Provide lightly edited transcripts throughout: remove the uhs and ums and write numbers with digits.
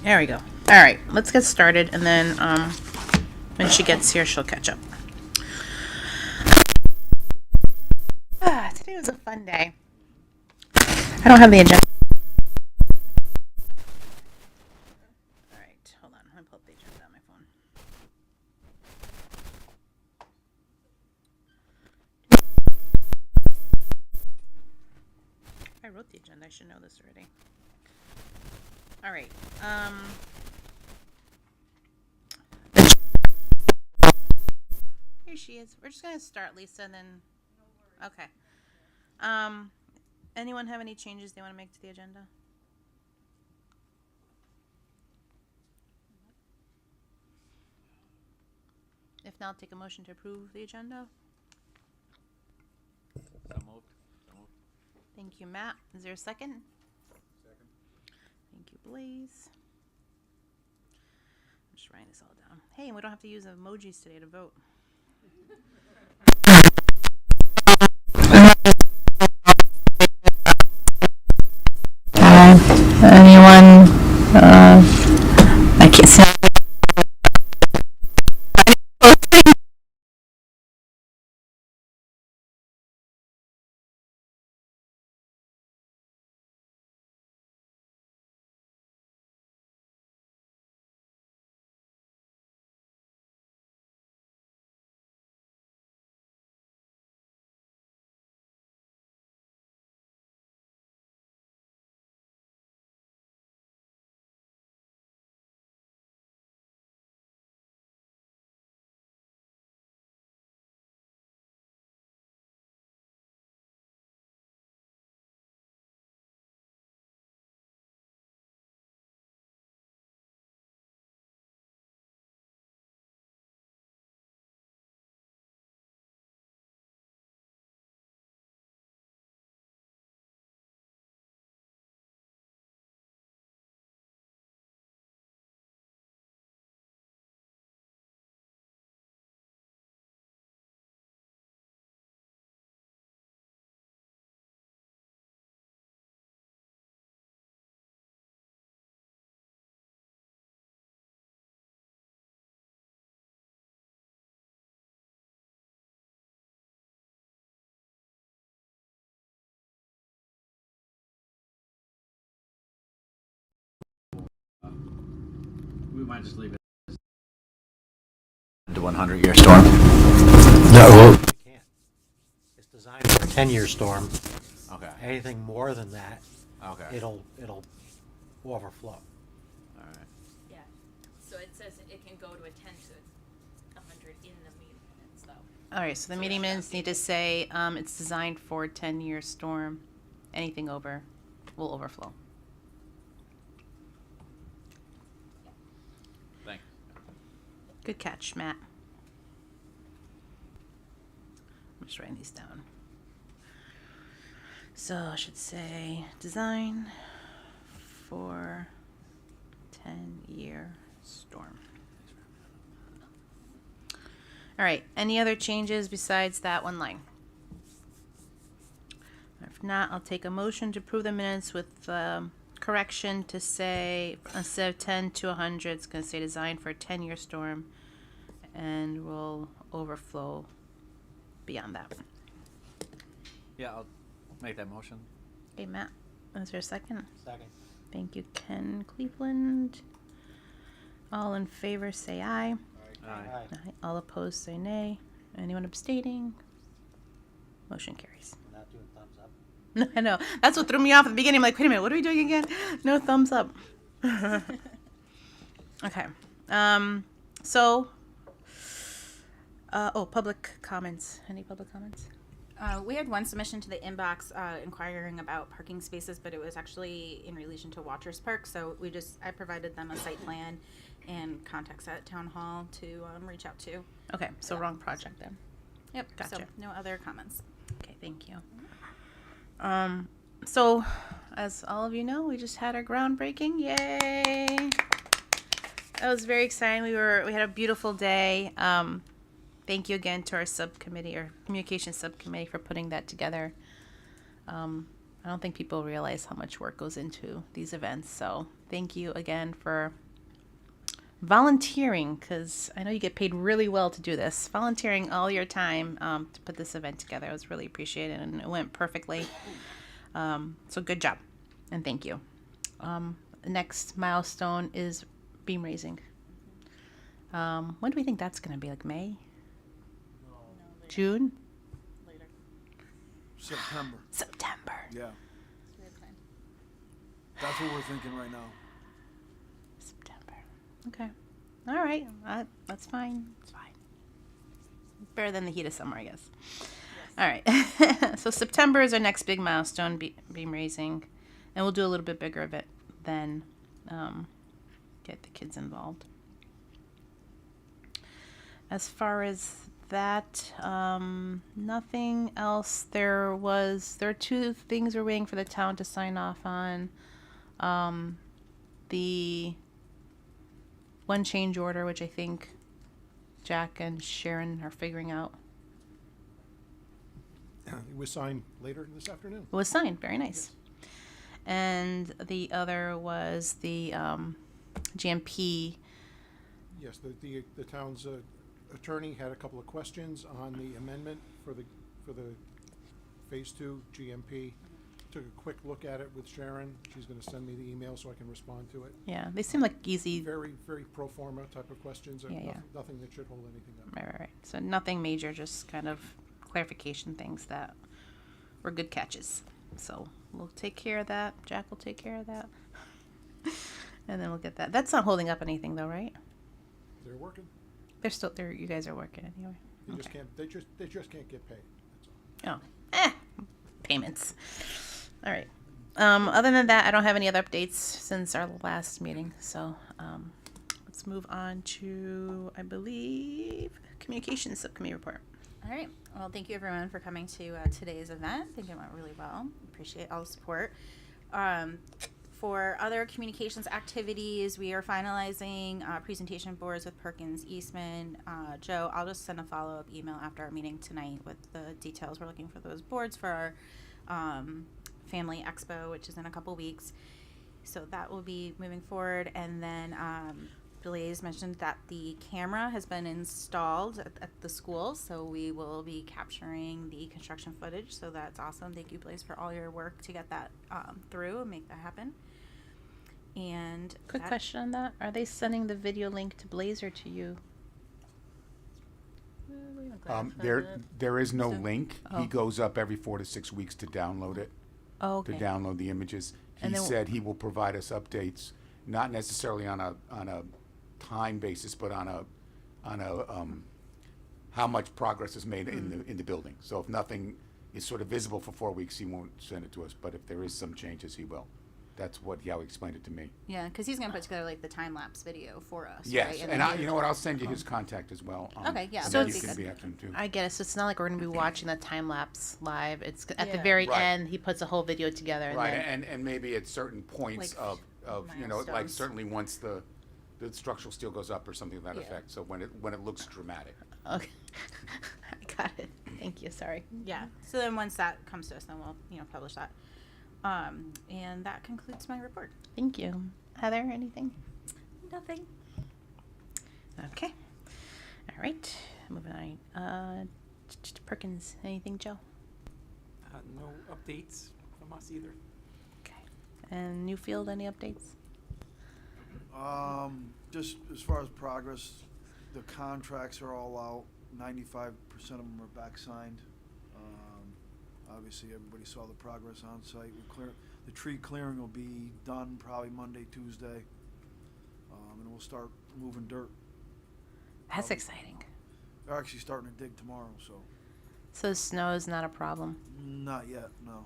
There we go. All right, let's get started, and then when she gets here, she'll catch up. Today was a fun day. I don't have the agenda. All right, hold on. Let me pull up the agenda on my phone. I wrote the agenda. I should know this already. All right. Here she is. We're just gonna start, Lisa, and then. Okay. Anyone have any changes they want to make to the agenda? If not, I'll take a motion to approve the agenda. So moved. Thank you, Matt. Is there a second? Second. Thank you, Blaze. I'm just writing this all down. Hey, and we don't have to use emojis today to vote. Anyone? I can't see. We might just leave it. The 100-year storm. No, you can't. It's designed for a 10-year storm. Okay. Anything more than that, Okay. it'll overflow. All right. Yeah, so it says it can go to a 10 to 100 in the meeting minutes, though. All right, so the meeting minutes need to say it's designed for 10-year storm. Anything over will overflow. Thanks. Good catch, Matt. I'm just writing these down. So I should say design for 10-year storm. All right, any other changes besides that one line? If not, I'll take a motion to approve the minutes with correction to say instead of 10 to 100, it's going to say designed for a 10-year storm and will overflow beyond that. Yeah, I'll make that motion. Okay, Matt, is there a second? Second. Thank you, Ken Cleveland. All in favor say aye. Aye. Aye. All opposed say nay. Anyone abstaining? Motion carries. We're not doing thumbs up. No, I know. That's what threw me off at the beginning. I'm like, wait a minute, what are we doing again? No thumbs up. Okay. Public comments. Any public comments? We had one submission to the inbox inquiring about parking spaces, but it was actually in relation to Waters Park. So I provided them a site plan and contacts at Town Hall to reach out to. Okay, so wrong project then. Yep. Gotcha. So no other comments. Okay, thank you. So, as all of you know, we just had our groundbreaking. Yay! That was very exciting. We had a beautiful day. Thank you again to our subcommittee or communication subcommittee for putting that together. I don't think people realize how much work goes into these events. So thank you again for volunteering, because I know you get paid really well to do this. Volunteering all your time to put this event together. It was really appreciated, and it went perfectly. So good job, and thank you. The next milestone is beam raising. When do we think that's going to be? Like May? June? Later. September. September. Yeah. That's what we're thinking right now. September. Okay. All right. That's fine. It's fine. Better than the heat of summer, I guess. All right. So September is our next big milestone, beam raising. And we'll do a little bit bigger of it then. Get the kids involved. As far as that, nothing else. There are two things we're waiting for the town to sign off on. The one change order, which I think Jack and Sharon are figuring out. It was signed later this afternoon. It was signed. Very nice. And the other was the GMP. Yes, the town's attorney had a couple of questions on the amendment for the Phase 2 GMP. Took a quick look at it with Sharon. She's going to send me the email so I can respond to it. Yeah, they seem like easy. Very, very pro forma type of questions. Yeah, Nothing that should hold anything up. Right. So nothing major, just kind of clarification things that were good catches. So we'll take care of that. Jack will take care of that. And then we'll get that. That's not holding up anything though, right? They're working. You guys are working anyway. They just can't. They just can't get paid. That's all. Payments. All right. Other than that, I don't have any other updates since our last meeting. So let's move on to, I believe, communications subcommittee report. All right. Well, thank you everyone for coming to today's event. I think it went really well. Appreciate all the support. For other communications activities, we are finalizing presentation boards with Perkins Eastman. Joe, I'll just send a follow-up email after our meeting tonight with the details. We're looking for those boards for our Family Expo, which is in a couple weeks. So that will be moving forward. And then Blaze mentioned that the camera has been installed at the school, so we will be capturing the construction footage. So that's awesome. Thank you, Blaze, for all your work to get that through and make that happen. And Quick question on that. Are they sending the video link to Blaze or to you? There is no link. Oh. He goes up every 4 to 6 weeks to download it, Oh, to okay. download the images. And He then- said he will provide us updates, not necessarily on a time basis, but on a how much progress is made in the building. So if nothing is sort of visible for 4 weeks, he won't send it to us. But if there is some changes, he will. That's how he explained it to me. Yeah, because he's going to put together like the time-lapse video for us. Yes, right? and you know what? I'll send you his contact as well. Okay, yeah, So that then would you be can good. be after him too. I get it. So it's not like we're going to be watching the time lapse live. It's at the Yeah. very Right. end. He puts a whole video together. And Right, then, and maybe at certain points Like of like milestones. certainly once the structural steel goes up or something to that Yeah. effect. So when it looks dramatic. Okay. I got it. Thank you. Sorry. Yeah. So then once that comes to us, then we'll publish that. And that concludes my report. Thank you. Heather, anything? Nothing. Okay. All right. Moving on. Perkins, anything, Joe? No updates from us either. Okay. And Newfield, any updates? Just as far as progress, the contracts are all out. 95% of them are back signed. Obviously, everybody saw the progress on site. The tree clearing will be done probably Monday, Tuesday, and we'll start moving dirt. That's exciting. They're actually starting to dig tomorrow, so So snow is not a problem. not yet. No,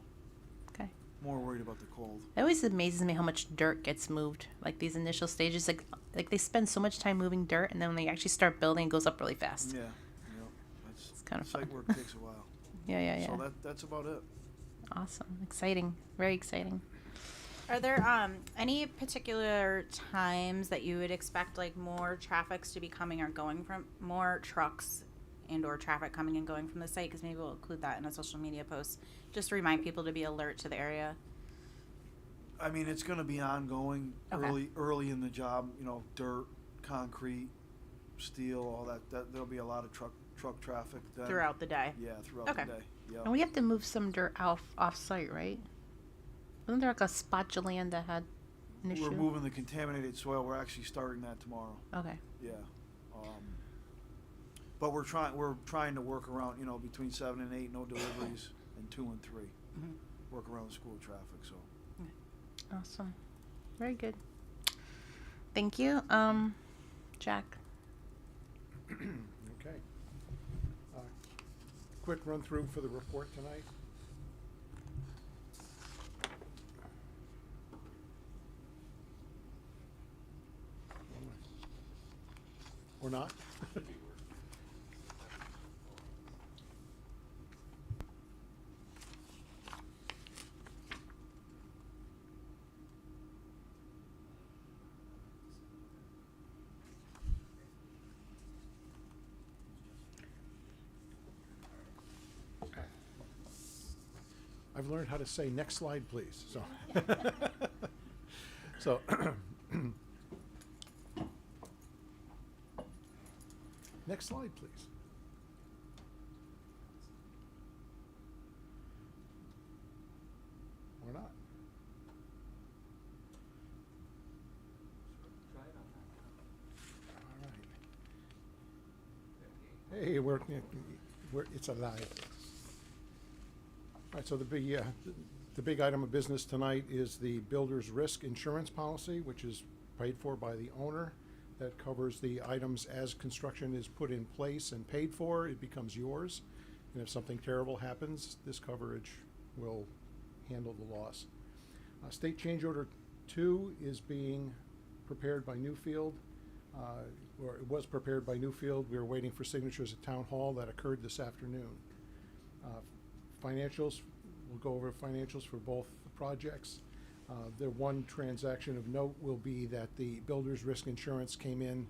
Okay. more worried about the cold. It always amazes me how much dirt gets moved. Like these initial stages, like they spend so much time moving dirt, and then when they actually start building, it goes up really fast. Yeah, It's kind of site fun. work takes a while. Yeah. So that's about it. Awesome. Exciting. Very exciting. Are there any particular times that you would expect like more traffics to be coming or going from more trucks and or traffic coming and going from the site, because maybe we'll include that in a social media post, just to remind people to be alert to the area. I mean, it's gonna be ongoing, Okay. early in the job, you know, dirt, concrete, steel, all that, there'll be a lot of truck traffic then. Throughout the day. Yeah, throughout Okay. the day, yeah. And we have to move some dirt off site, right? Wasn't there like a spot of land that had an issue? We're moving the contaminated soil, we're actually starting that tomorrow, Okay. yeah. But we're trying to work around, you know, between 7 and 8, no deliveries, and 2 and 3. Mhm. Work around the school traffic, so. Awesome. Very good. Thank you. Jack. Okay. Quick run through for the report tonight. Or not? I've learned how to say next slide, please, so. So, next slide, please. Or not. All right. Hey, it's alive. All right, so the big item of business tonight is the builder's risk insurance policy, which is paid for by the owner. That covers the items as construction is put in place and paid for, it becomes yours. And if something terrible happens, this coverage will handle the loss. State change order 2 is being prepared by Newfield, or it was prepared by Newfield. We were waiting for signatures at Town Hall. That occurred this afternoon. Financials, we'll go over financials for both the projects. The one transaction of note will be that the builder's risk insurance came in.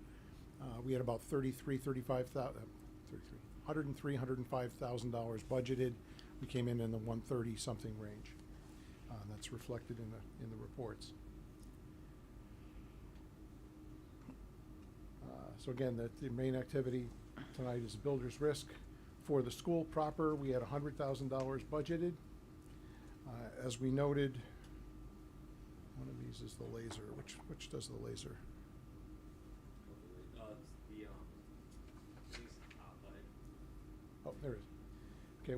We had about $105,000 budgeted. We came in the 130 something range. That's reflected in the reports. So again, the main activity tonight is builder's risk. For the school proper, we had $100,000 budgeted. As we noted, one of these is the laser. Which does the laser? Oh, there it is. Okay,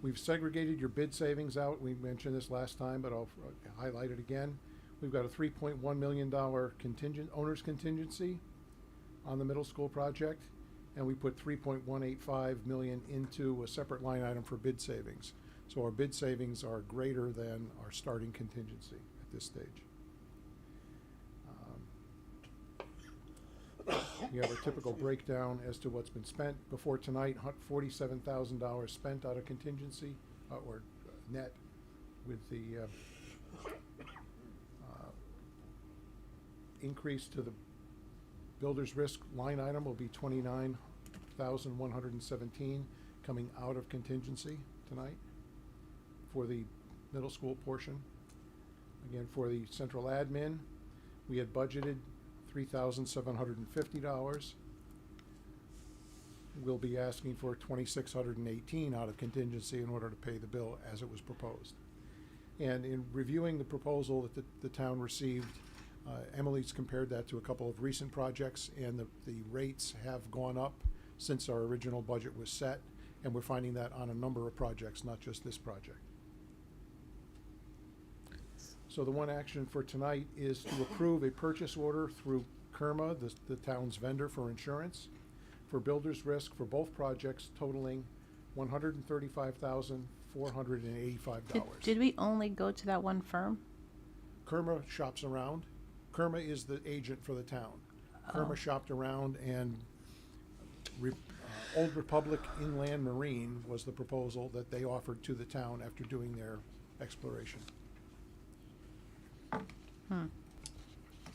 we've segregated your bid savings out. We mentioned this last time, but I'll highlight it again. We've got a $3.1 million owner's contingency on the middle school project, and we put $3.185 million into a separate line item for bid savings. So our bid savings are greater than our starting contingency at this stage. You have a typical breakdown as to what's been spent. Before tonight, $47,000 spent out of contingency, or net, with the increase to the builder's risk line item will be $29,117 coming out of contingency tonight for the middle school portion. Again, for the central admin, we had budgeted $3,750. We'll be asking for $2,618 out of contingency in order to pay the bill as it was proposed. And in reviewing the proposal that the town received, Emily's compared that to a couple of recent projects, and the rates have gone up since our original budget was set, and we're finding that on a number of projects, not just this project. So the one action for tonight is to approve a purchase order through KERMA, the town's vendor for insurance, for builder's risk for both projects totaling $135,485. Did we only go to that one firm? KERMA shops around. KERMA is the agent for the town. KERMA shopped around, and Old Republic Inland Marine was the proposal that they offered to the town after doing their exploration.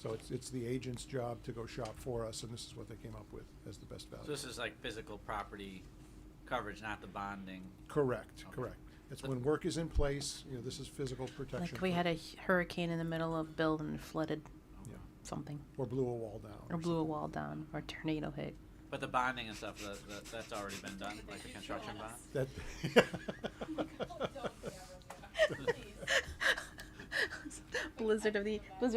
So it's the agent's job to go shop for us, and this is what they came up with as the best value. So this is like physical property coverage, not the bonding. Correct, Okay. correct. It's when work is in place, this is physical protection. Like we had a hurricane in the middle of building and flooded Yeah. something, Or blew a wall down. or blew a something. wall down, or a tornado hit. But the bonding and stuff, that's already been done, like the construction bond? That. Blizzard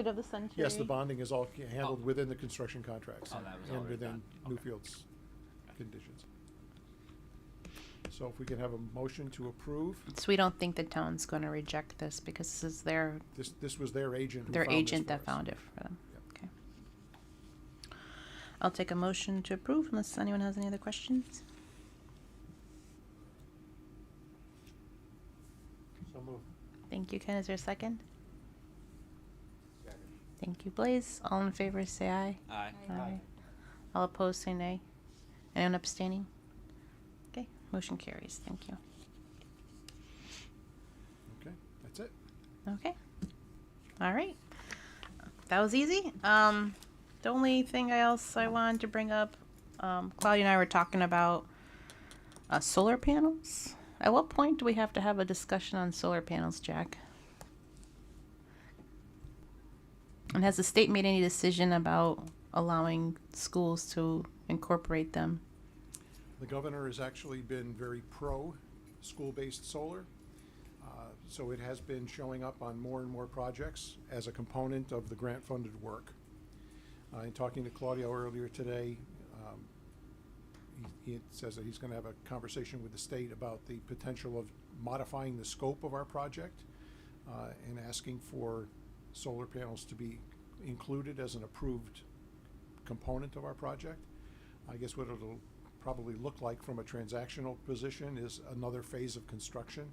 of the century. Yes, the bonding is all handled within the construction contracts Oh, that was and already within done. Okay. Newfield's conditions. So if we can have a motion to approve, So we don't think the town's going to reject this because this is this was their agent who their found this agent for that us. found it for them. Yep. Okay. I'll take a motion to approve unless anyone has any other questions. So moved. Thank you, Ken. Is there a second? Thank you, Blaze. All in favor say aye. Aye. Aye. All opposed say nay. Anyone abstaining? Okay, motion carries. Thank you. Okay, that's it. Okay. All right. That was easy. The only thing else I wanted to bring up, Claudia and I were talking about solar panels. At what point do we have to have a discussion on solar panels, Jack? And has the state made any decision about allowing schools to incorporate them? The governor has actually been very pro school-based solar. So it has been showing up on more and more projects as a component of the grant-funded work. In talking to Claudio earlier today, he says that he's going to have a conversation with the state about the potential of modifying the scope of our project and asking for solar panels to be included as an approved component of our project. I guess what it'll probably look like from a transactional position is another phase of construction.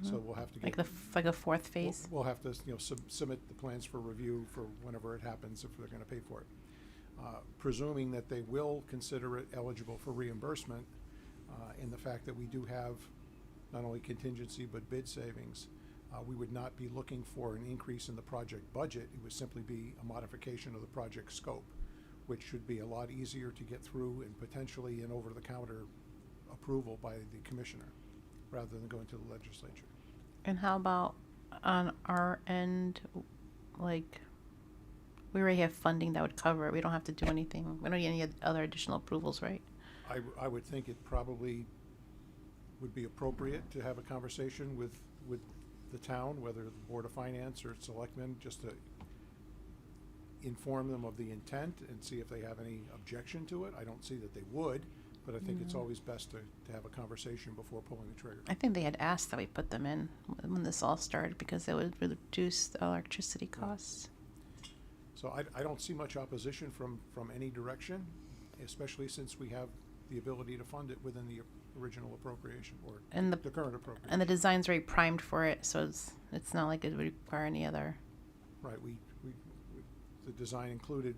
So we'll have to get Like a fourth phase? We'll have to submit the plans for review for whenever it happens if they're going to pay for it. Presuming that they will consider it eligible for reimbursement, and the fact that we do have not only contingency but bid savings, we would not be looking for an increase in the project budget. It would simply be a modification of the project scope, which should be a lot easier to get through and potentially an over-the-counter approval by the commissioner, rather than going to the legislature. And how about on our end, like, we already have funding that would cover it. We don't have to do anything. We don't need any other additional approvals, right? I would think it probably would be appropriate to have a conversation with the town, whether the Board of Finance or Selectmen, just to inform them of the intent and see if they have any objection to it. I don't see that they would, but I think it's always best to have a conversation before pulling the trigger. I think they had asked that we put them in when this all started because it would reduce the electricity costs. So I don't see much opposition from any direction, especially since we have the ability to fund it within the original appropriation or And the current appropriation. And the design's already primed for it, so it's not like it would require any other Right, the design included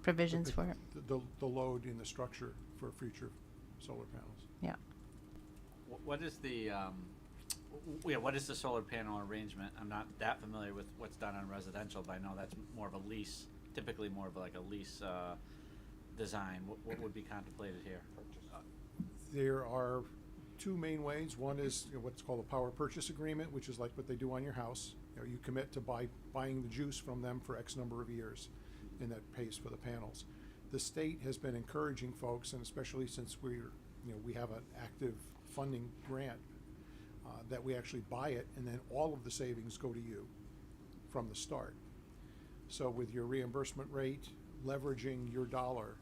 provisions for it. the load in the structure for future solar panels. Yeah. What is the, what is the solar panel arrangement? I'm not that familiar with what's done on residential, but I know that's more of a lease, typically more of like a lease design. What would be contemplated here? There are two main ways. One is what's called a power purchase agreement, which is like what they do on your house. You commit to buying the juice from them for X number of years, and that pays for the panels. The state has been encouraging folks, and especially since we have an active funding grant, that we actually buy it, and then all of the savings go to you from the start. So with your reimbursement rate, leveraging your dollar,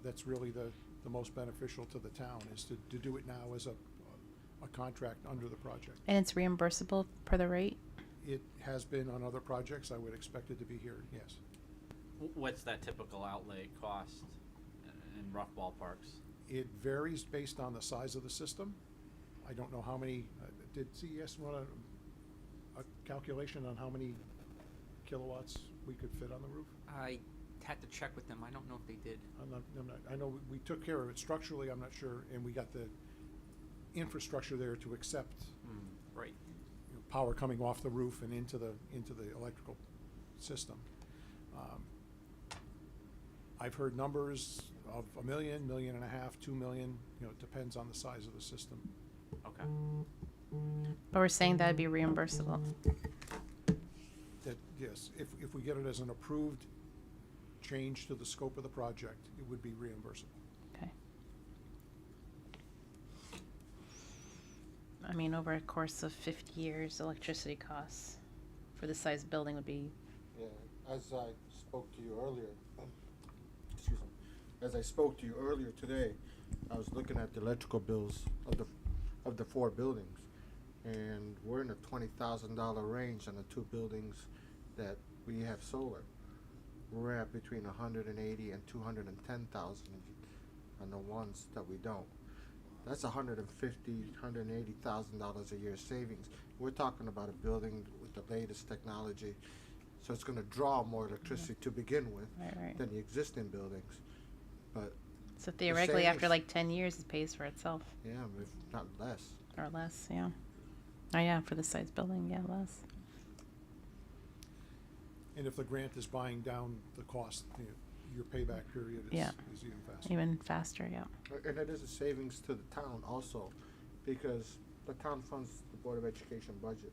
that's really the most beneficial to the town, is to do it now as a contract under the project. And it's reimbursable per the rate? It has been on other projects. I would expect it to be here, yes. What's that typical outlay cost in rough ballparks? It varies based on the size of the system. I don't know how many, did CES run a calculation on how many kilowatts we could fit on the roof? I had to check with them. I don't know if they did. I'm not, I know we took care of it structurally, I'm not sure, and we got the infrastructure there to accept Right. power coming off the roof and into the electrical system. I've heard numbers of $1 million, $1.5 million, $2 million, it depends on the size of the system. Okay. But we're saying that'd be reimbursable. That, yes, if we get it as an approved change to the scope of the project, it would be reimbursable. Okay. I mean, over a course of 50 years, electricity costs for the size building would be, Yeah, as I spoke to you earlier, excuse me, as I spoke to you earlier today, I was looking at the electrical bills of the 4 buildings, and we're in a $20,000 range on the 2 buildings that we have solar. We're at between 180 and 210,000 on the ones that we don't. That's $150,000, $180,000 a year savings. We're talking about a building with the latest technology, so it's going to draw more electricity to begin with right. than the existing buildings. But So theoretically, after savings- like 10 years, it pays for itself, yeah, if not less. or less, yeah. Oh, yeah, for the size building, yeah, less. And if the grant is buying down the cost, your payback period Yeah. is even faster. Even faster, yeah. And it is a savings to the town also, because the town funds the Board of Education budget.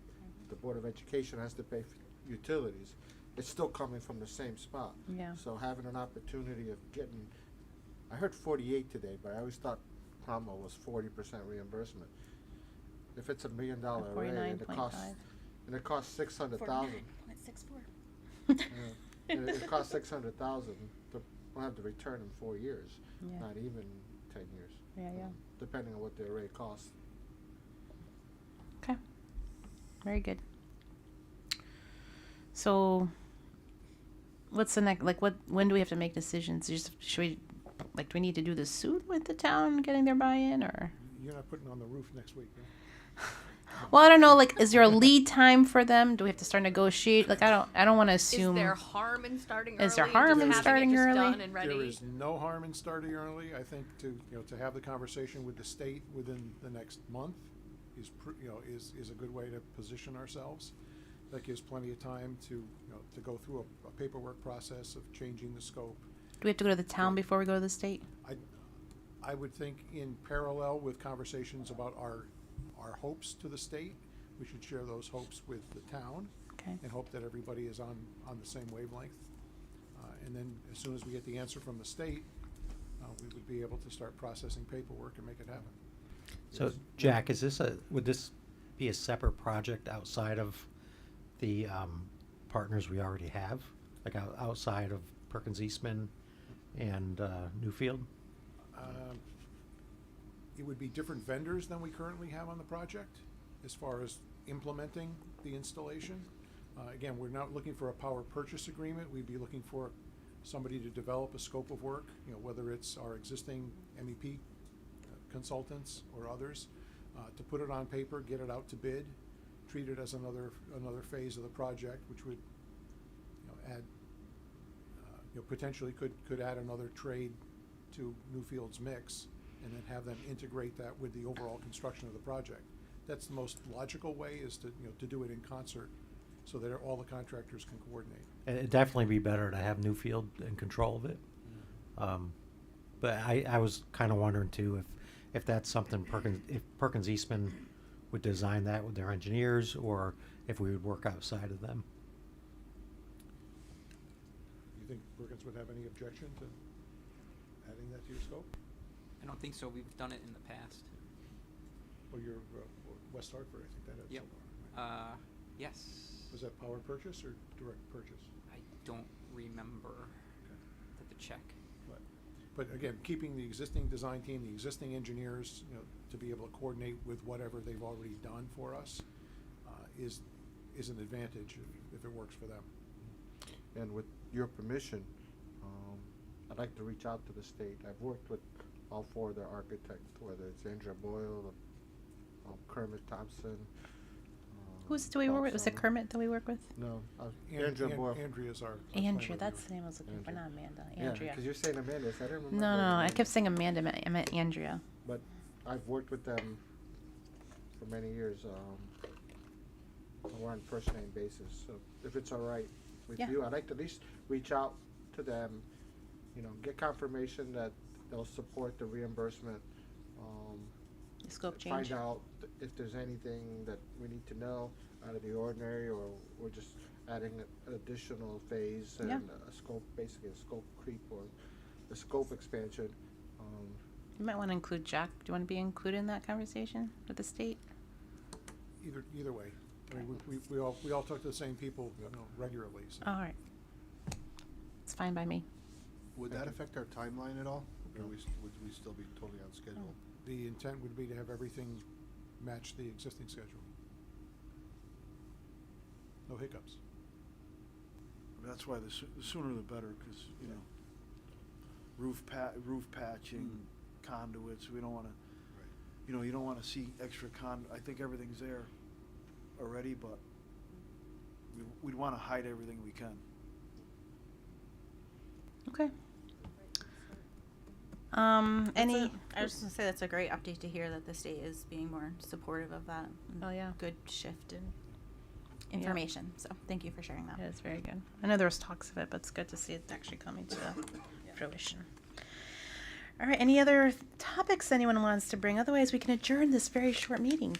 The Board of Education has to pay for utilities. It's still coming from the same spot. Yeah. So having an opportunity of getting, I heard 48 today, but I always thought Cromwell was 40% reimbursement. If it's $1 million array and it costs, 49.5. and it costs 600,000. 49.64. And it costs 600,000. We'll have to return in 4 years, Yeah. not even 10 years. Yeah. Depending on what the array costs. Okay. Very good. So, what's the next? Like, when do we have to make decisions? Should we, like, do we need to do this soon with the town getting their buy-in, or? You're not putting on the roof next week, Well, I don't know. Like, is there a lead time for them? Do we have to start negotiate? Like, I don't want to Is assume. there harm in starting early? Is there and harm just in having it starting just early? done and ready? There is no harm in starting early. I think to have the conversation with the state within the next month is a good way to position ourselves. That gives plenty of time to go through a paperwork process of changing the scope. Do we have to go to the town before we go to the state? I would think in parallel with conversations about our hopes to the state, we should share those hopes with the town Okay. and hope that everybody is on the same wavelength. And then as soon as we get the answer from the state, we would be able to start processing paperwork and make it happen. So, Jack, would this be a separate project outside of the partners we already have? Like outside of Perkins Eastman and Newfield? It would be different vendors than we currently have on the project as far as implementing the installation. Again, we're not looking for a power purchase agreement. We'd be looking for somebody to develop a scope of work, whether it's our existing MEP consultants or others, to put it on paper, get it out to bid, treat it as another phase of the project, which would add, potentially could add another trade to Newfield's mix, and then have them integrate that with the overall construction of the project. That's the most logical way, is to do it in concert, so that all the contractors can coordinate. It'd definitely be better to have Newfield in control of it. But I was kind of wondering too if that's something if Perkins Eastman would design that with their engineers, or if we would work outside of them. You think Perkins would have any objection to adding that to your scope? I don't think so. We've done it in the past. Or your West Hartford, I think that had Yep. solar, right? Yes. Was that power purchase or direct purchase? I don't remember the check. But again, keeping the existing design team, the existing engineers, to be able to coordinate with whatever they've already done for us, is an advantage if it works for them. And with your permission, I'd like to reach out to the state. I've worked with all 4 of their architects, whether it's Andrea Boyle, Kermit Thompson. Do we work with? Was it Bob Kermit that we work with? No, Andrea Boyle. Andrea's our Andrea, that's the name I was looking for, Andrea. not Amanda. Yeah, Andrea. because you're saying Amanda, so I didn't remember. No, her I name. kept saying Amanda. I meant Andrea. But I've worked with them for many years. We're on first name basis, so if it's all right, with Yeah. you. I'd like to at least reach out to them, you know, get confirmation that they'll support the reimbursement. The scope change. Find out if there's anything that we need to know out of the ordinary, or we're just adding an additional phase and Yeah. a scope, basically a scope creep or a scope expansion. You might want to include Jack. Do you want to be included in that conversation with the state? Either way. I mean, we all talk to the same people, you know, regularly, so. All right. It's fine by me. Would that affect our timeline at all? Or would we still be totally on schedule? The intent would be to have everything match the existing schedule. No hiccups. That's why the sooner the better, because, you know, roof patching, conduits, we don't wanna, Right. you know, you don't wanna see extra I think everything's there already, but we'd wanna hide everything we can. Okay. I was just gonna say that's a great update to hear that the state is being more supportive of that. And Oh, yeah. Good shift in information. So thank you for sharing that. Yeah, it's very good. I know there was talks of it, but it's good to see it actually coming to fruition. All right, any other topics anyone wants to bring? Otherwise, we can adjourn this very short meeting.